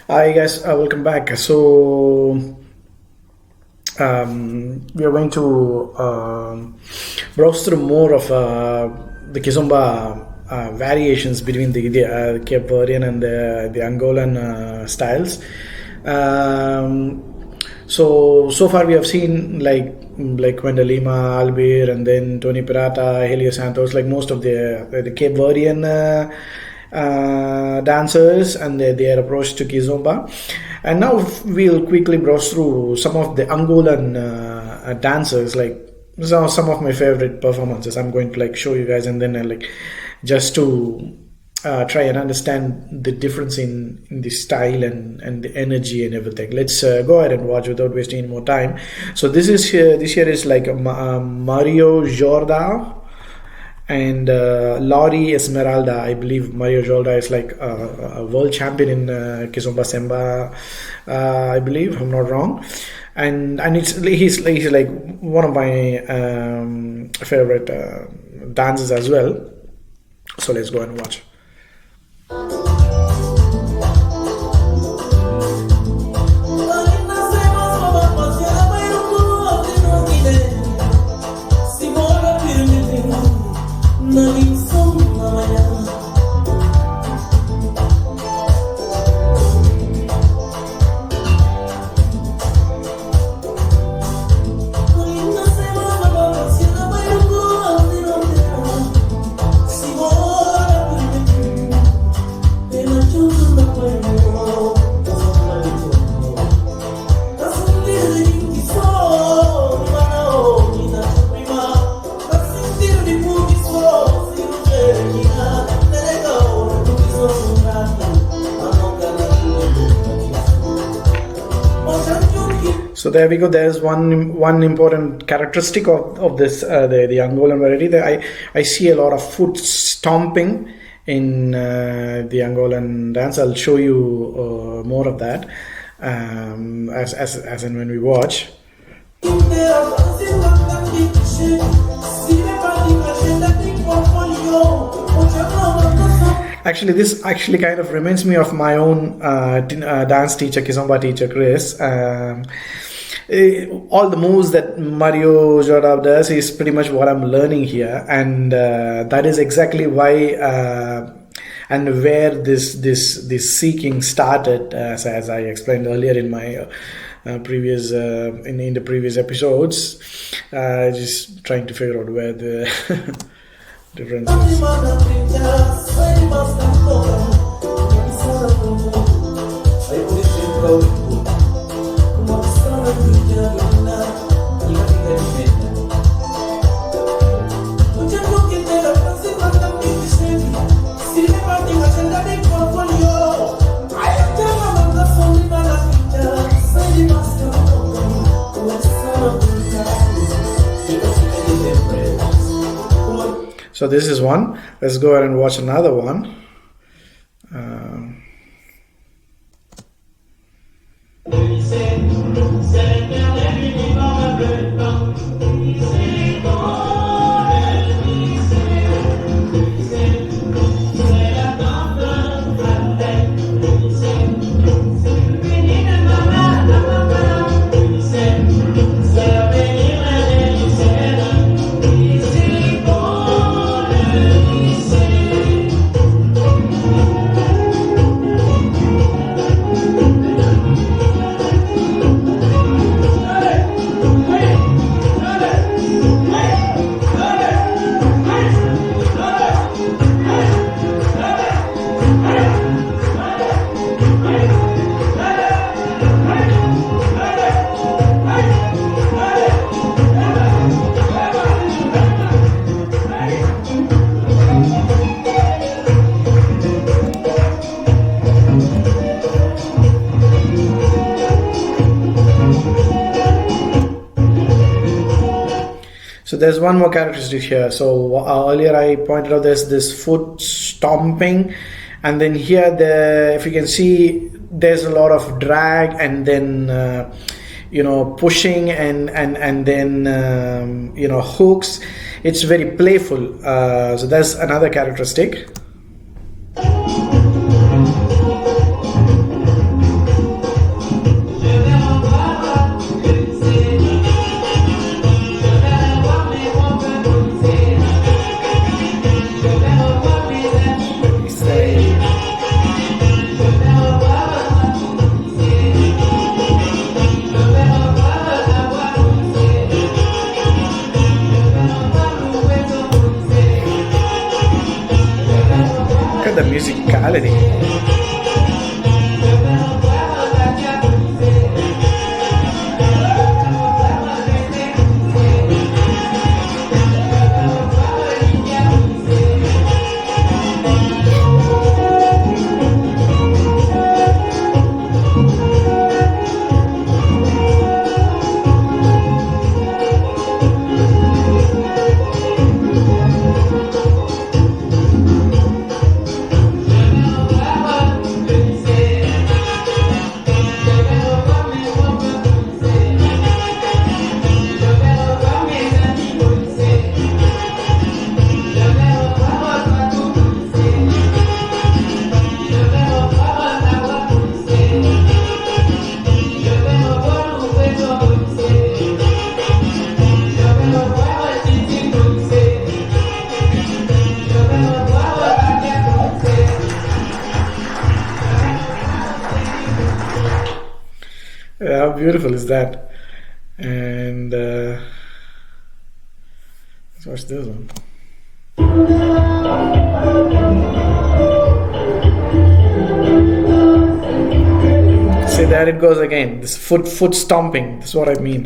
Hi guys, welcome back. So we are going to browse through more of the Kizomba variations between the Cape Verdean and the Angolan styles. So far we have seen like Wendell Lima, Albir, and then Tony Pirata, Helio Santos, like most of the Cape Verdean dancers and their approach to Kizomba. And now we'll quickly browse through some of the Angolan dancers, like some of my favorite performances. I'm going to like show you guys, and then like just to try and understand the difference in the style and the energy and everything. Let's go ahead and watch without wasting any more time. So this here is like Mario Jorda and Laurie Esmeralda. I believe Mario Jorda is like a world champion in Kizomba Semba, I believe, if I'm not wrong. And he's like one of my favorite dancers as well. So let's go and watch. So there we go. There's one important characteristic of this the Angolan variety. That I see a lot of foot stomping in the Angolan dance. I'll show you more of that as and when we watch. Actually, this actually kind of reminds me of my own dance teacher, Kizomba teacher, Chris. All the moves that Mario Jorda does is pretty much what I'm learning here, and that is exactly why and where this seeking started, as I explained earlier in my previous in the previous episodes. Just trying to figure out where the difference is. So this is one. Let's go ahead and watch another one. So there's one more characteristic here. So earlier I pointed out there's this foot stomping, and then here if you can see, there's a lot of drag, and then pushing, and then hooks. It's very playful. So that's another characteristic. reality. How beautiful is that? And let's watch this one. See, there it goes again. This foot stomping. That's what I mean.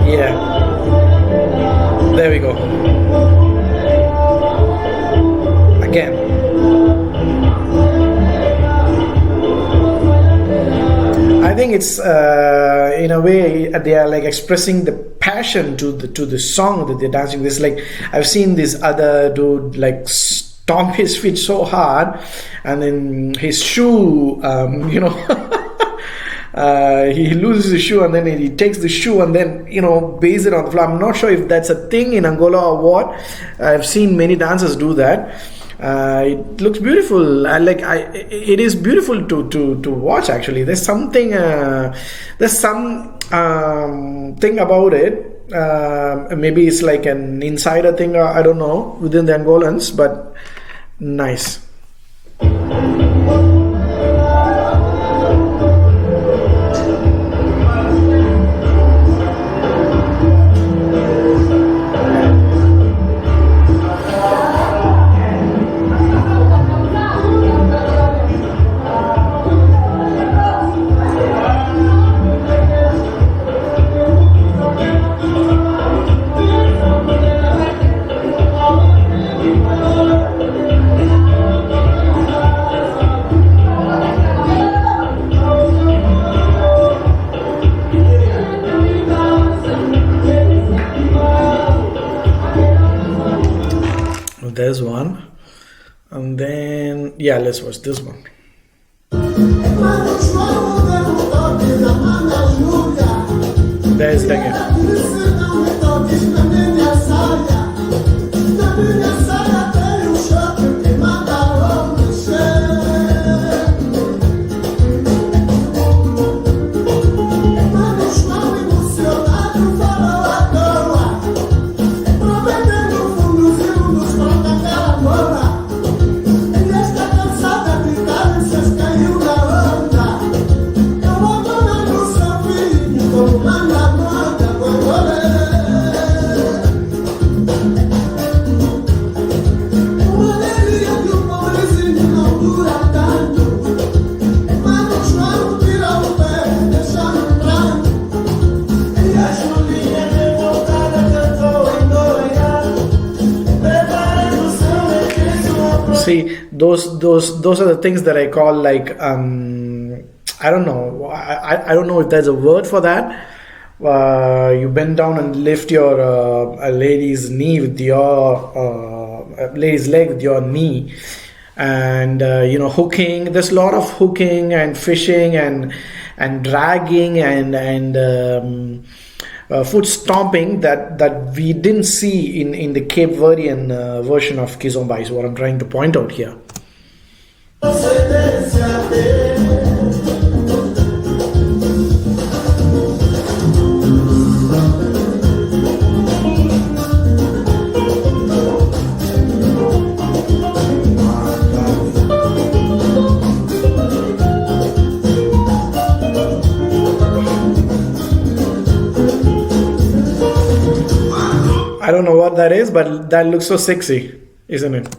Yeah. There we go. Again. I think it's in a way they are like expressing the passion to the song that they're dancing. This, like, I've seen this other dude like stomp his feet so hard, and then his shoe, he loses his shoe, and then he takes the shoe and then bases it on the floor. I'm not sure if that's a thing in Angola or what. I've seen many dancers do that. It looks beautiful. It is beautiful to watch. Actually, there's something. There's some thing about it. Maybe it's like an insider thing. I don't know, within the Angolans, but nice. There's one, and then let's watch this one. There's it again. See, those are the things that I call like I don't know. I don't know if there's a word for that. You bend down and lift your a lady's knee with your lady's leg with your knee, and hooking. There's a lot of hooking and fishing and dragging and foot stomping that we didn't see in the Cape Verdean version of Kizomba is what I'm trying to point out here. I don't know what that is, is, but that looks so sexy, isn't it?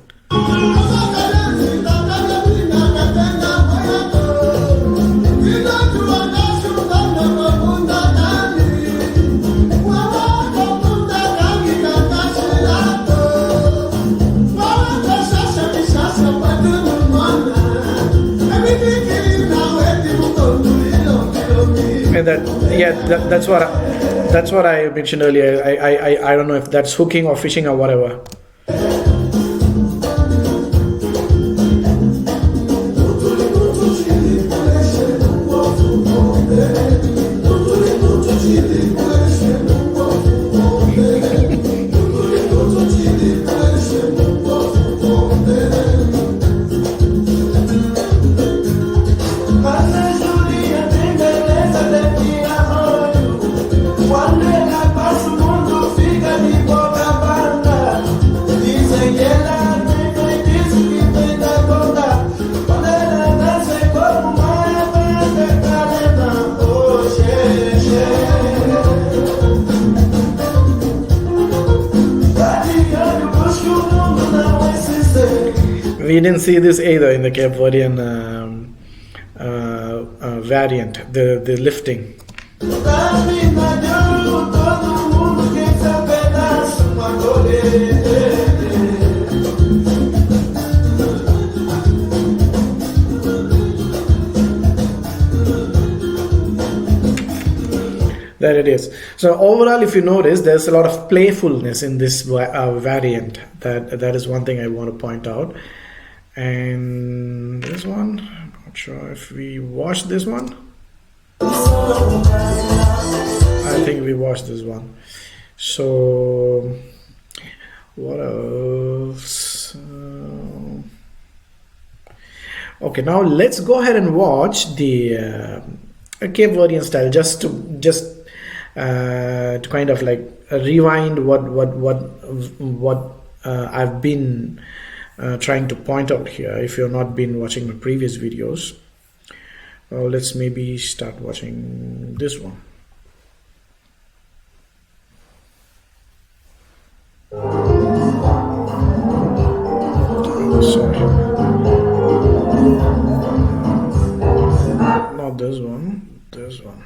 And that's what I mentioned earlier. I don't know if that's hooking or fishing or whatever. We didn't see this either in the Cape Verdean variant, the lifting. There it is. So overall, if you notice, there's a lot of playfulness in this variant. That is one thing I want to point out. And this one, I'm not sure if we watched this one. I think we watched this one. So what else? Okay, now let's go ahead and watch the Cape Verdean style, just to kind of like rewind what I've been trying to point out here. If you've not been watching my previous videos, let's maybe start watching this one. Sorry, not this one, this one.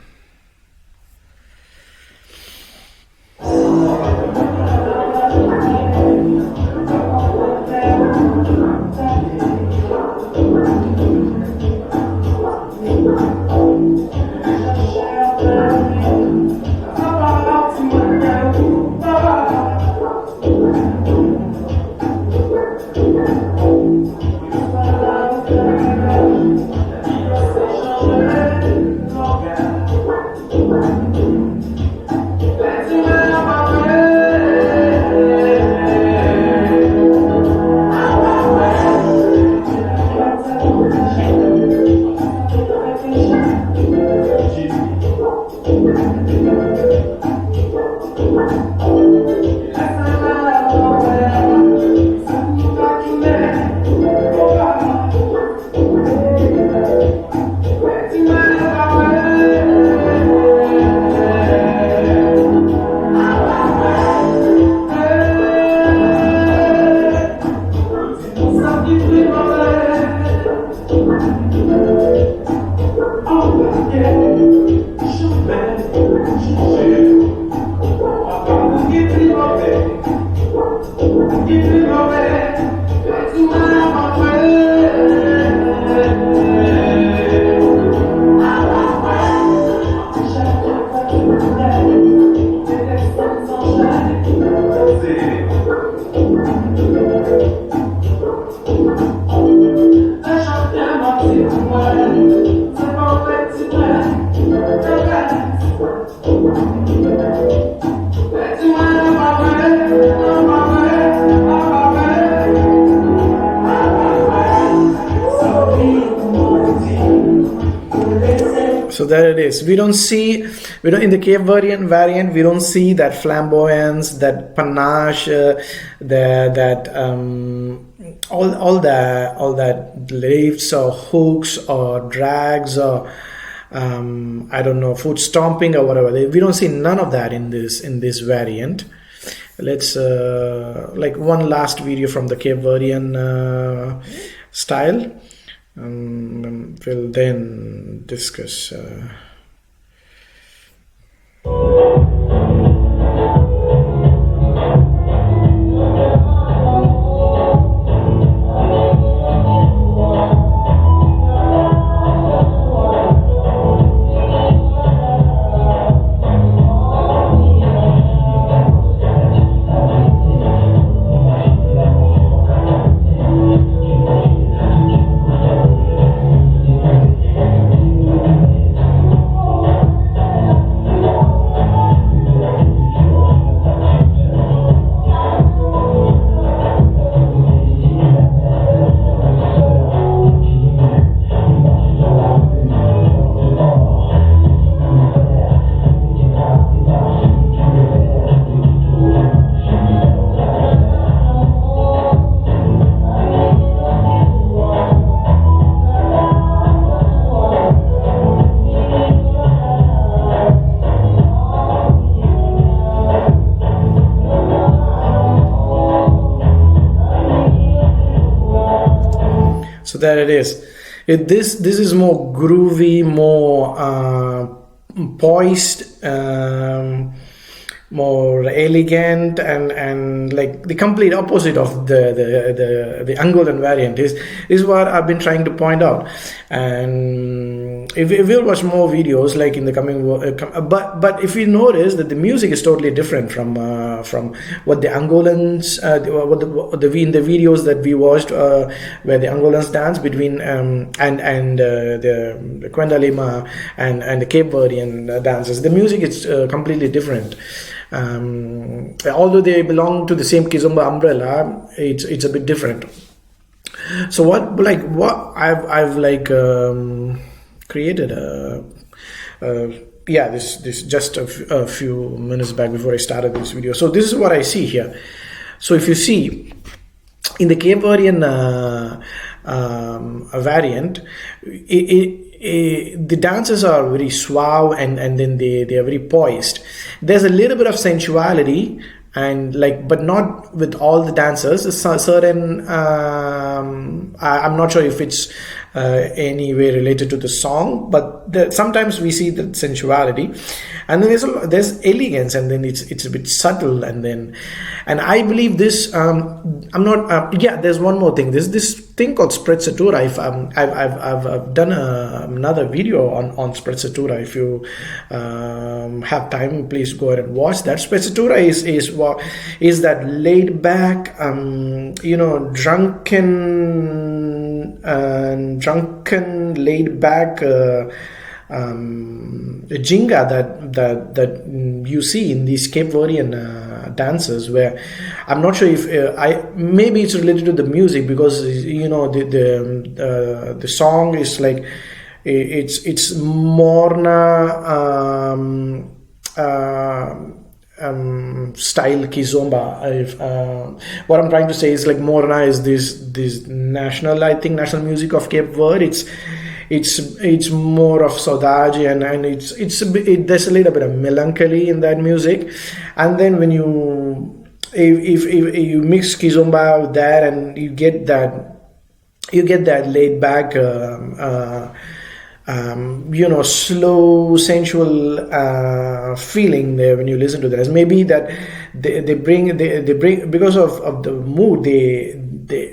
So there it is. We don't in the Cape Verdean variant, we don't see that flamboyance, that panache, all that lifts or hooks or drags or I don't know, foot stomping or whatever. We don't see none of that in this variant. let's like one last video from the Cape Verdean style. We'll then discuss. So there it is. This is more groovy, more poised, more elegant, and like the complete opposite of the Angolan variant is what I've been trying to point out. And if we'll watch more videos like in the coming, but if you notice that the music is totally different from what the Angolans, in the videos that we watched, where the Angolans dance between and the Kwenda Lima and the Cape Verdean dances. The music is completely different. Although they belong to the same Kizomba umbrella, it's a bit different. So what I've created this just a few minutes back before I started this video. So this is what I see here. So if you see in the Cape Verdean variant, the dances are very suave and then they are very poised. There's a little bit of sensuality and but not with all the dancers. Certain I'm not sure if it's any way related to the song, but sometimes we see the sensuality, and then there's elegance, and then it's a bit subtle, and I believe this. There's one more thing. There's this thing called sprezzatura. I've done another video on sprezzatura. If you have time, please go ahead and watch that. Sprezzatura is that laid back, drunken, laid back jinga that you see in these Cape Verdean dances, where I'm not sure if maybe it's related to the music, because the song is like it's Morna style Kizomba. What I'm trying to say is, like, Morna is this national music of Cape Verde. It's more of saudade, and there's a little bit of melancholy in that music. And then when if you mix Kizomba with that, and you get that laid back slow, sensual feeling there when you listen to this. Maybe that they bring because of the mood, they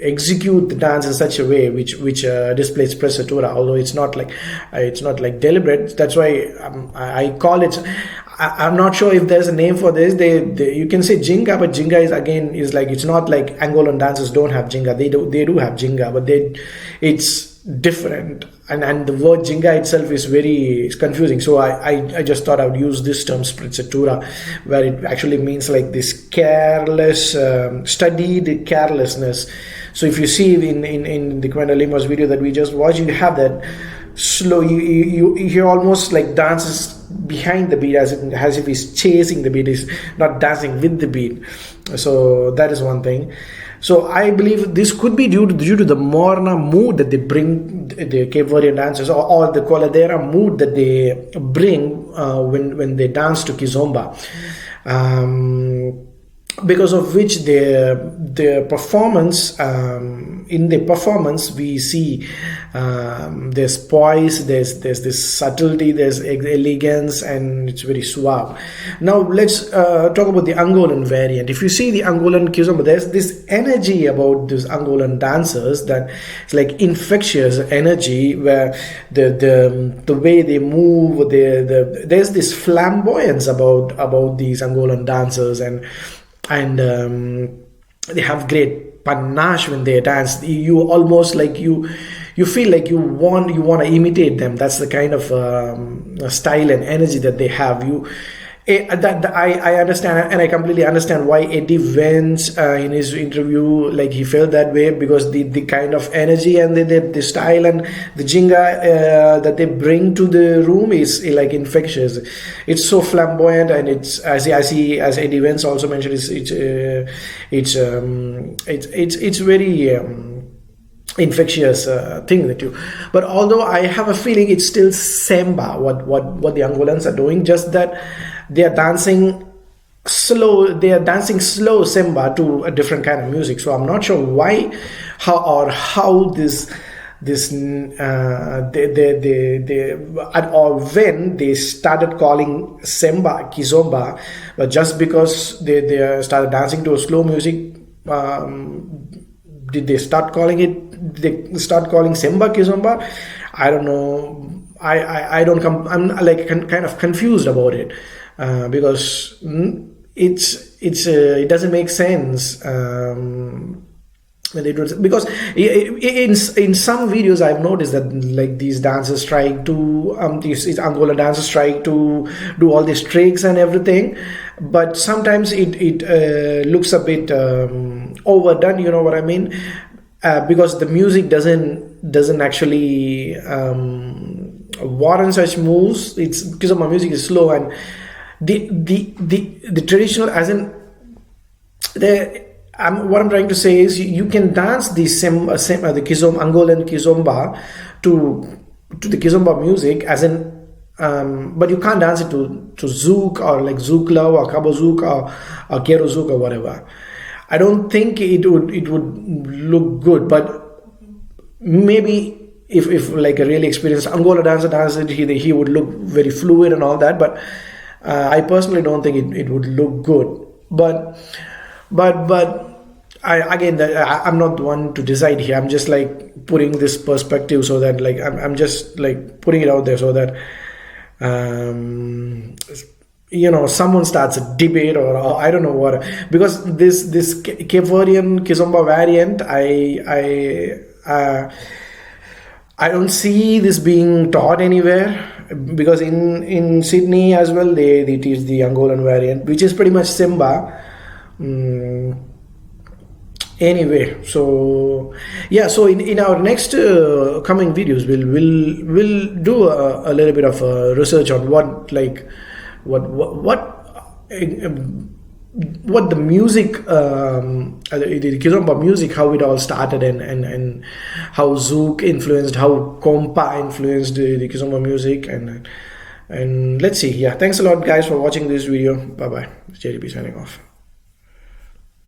execute the dance in such a way which displays sprezzatura, although it's not like deliberate. That's why I call it. I'm not sure if there's a name for this. You can say jinga, but jinga is like, it's not like Angolan dancers don't have jinga. They do have jinga, but it's different, and the word jinga itself is very confusing. So I just thought I would use this term sprezzatura, where it actually means like this careless, studied carelessness. So if you see in the Kwenda Lima's video that we just watched, you have that slow, you hear almost like dances behind the beat, as if he's chasing the beat, he's not dancing with the beat. So that is one thing. So I believe this could be due to the Morna mood that they bring, the Cape Verdean dancers, or the Coladera mood that they bring when they dance to Kizomba. because of which their performance, in the performance we see there's poise, there's this subtlety, there's elegance, and it's very suave. Now let's talk about the Angolan variant. If you see the Angolan Kizomba, there's this energy about these Angolan dancers that it's like infectious energy, where the way they move, there's this flamboyance about these Angolan dancers, and they have great panache when they dance. You almost like you feel like you want to imitate them. That's the kind of style and energy that they have. I understand, and I completely understand why Eddie Vance in his interview, like, he felt that way, because the kind of energy and the style and the jinga that they bring to the room is like infectious. It's so flamboyant, and it's as Eddie Vance also mentioned, it's very infectious thing that you. But although I have a feeling it's still samba, what the Angolans are doing, just that they are dancing slow samba to a different kind of music. So I'm not sure why, how this or when they started calling samba Kizomba, but just because they started dancing to a slow music, did they start calling samba Kizomba? I don't know. I'm like kind of confused about it, because it doesn't make sense when they do it. Because in some videos I've noticed that, like, these dancers try to these Angolan dancers try to do all these tricks and everything, but sometimes it looks a bit overdone, you know what I mean, because the music doesn't actually warrant such moves. It's because my music is slow, and the traditional, as in what I'm trying to say is, you can dance the Angolan Kizomba to the Kizomba music, as in, but you can't dance it to Zouk, or like Zouk Love, or Cabo Zouk, or Kero Zouk, or whatever. I don't think it would look good, but maybe if like a really experienced Angola dancer dances it, he would look very fluid and all that. But I personally don't think it would look good. But I'm not the one to decide here. I'm just like putting this perspective, so that, like, I'm just like putting it out there, so that someone starts a debate, or I don't know what, because this Cape Verdean Kizomba variant, I don't see this being taught anywhere, because in Sydney as well they teach the Angolan variant, which is pretty much samba. Anyway, so yeah, so in our next coming videos, we'll do a little bit of research on what the music, the Kizomba music, how it all started, and how Zouk influenced, how compa influenced the Kizomba music, and let's see. Yeah, thanks a lot, guys, for watching this video. Bye bye. JDB signing off.